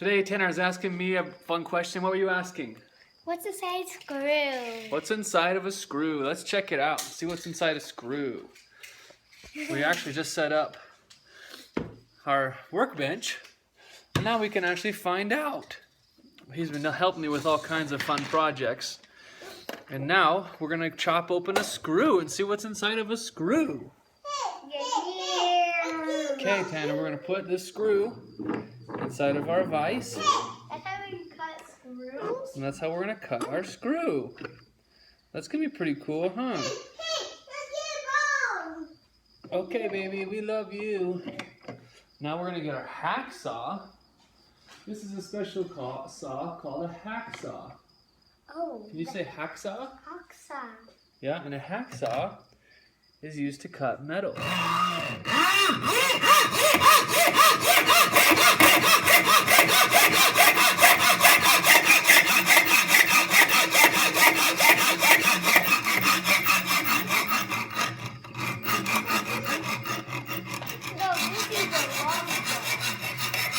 Today, Tanner is asking me a fun question. What were you asking? What's inside screw? What's inside of a screw? Let's check it out. See what's inside a screw. We actually just set up our workbench, and now we can actually find out. He's been helping me with all kinds of fun projects. And now we're gonna chop open a screw and see what's inside of a screw. Okay, Tanner, we're gonna put this screw inside of our vise. That's how we cut screws? And that's how we're gonna cut our screw. That's gonna be pretty cool, huh? Okay, baby, we love you. Now we're gonna get our hacksaw. This is a special saw called a hacksaw. Oh. Can you say hacksaw? Hacksaw. Yeah, and a hacksaw is used to cut metal.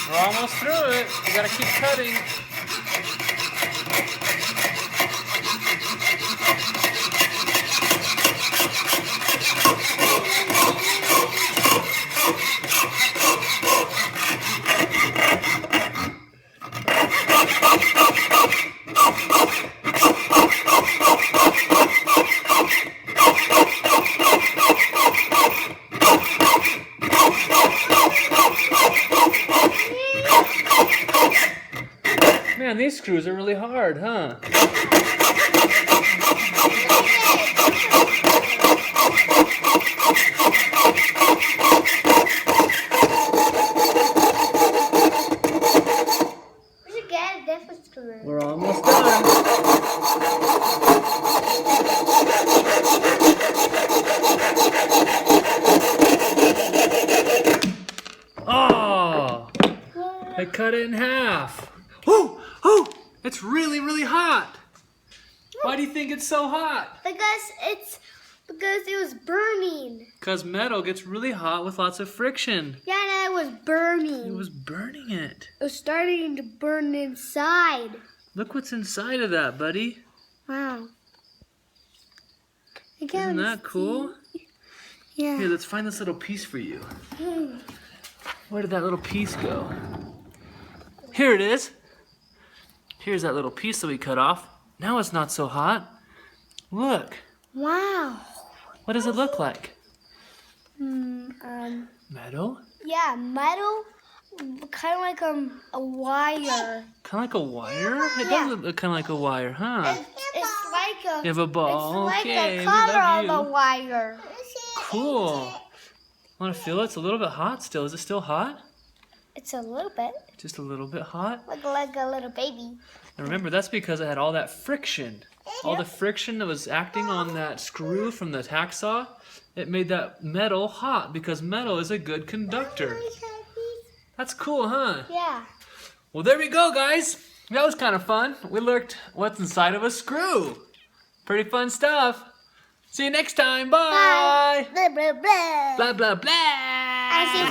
We're almost through it. We gotta keep cutting. Man, these screws are really hard, huh? We should get a different screw. We're almost done. Oh! I cut it in half. Oh! It's really, really hot. Why do you think it's so hot? Because it was burning. Because metal gets really hot with lots of friction. Yeah, and it was burning. It was burning it. It was starting to burn inside. Look what's inside of that, buddy. Wow. Isn't that cool? Yeah. Here, let's find this little piece for you. Where did that little piece go? Here it is. Here's that little piece that we cut off. Now it's not so hot. Look. Wow. What does it look like? Metal? Metal? Yeah, metal. Kind of like a wire. Kind of like a wire? It does look kind of like a wire, huh? It's like a. You have a ball. It's like Okay, the we color love of you. a wire. Cool. Want to feel it? It's a little bit hot still. Is it still hot? It's a little bit Just a little bit hot? like a little baby. And remember, that's because it had all that friction. All the friction that was acting on that screw from the hacksaw, it made that metal hot because metal is a good conductor. That's cool, huh? Yeah. Well, there we go, guys. That was kind of fun. We looked what's inside of a screw. Pretty fun stuff. See you next time. Bye. Blah, blah, blah. Blah, blah, blah.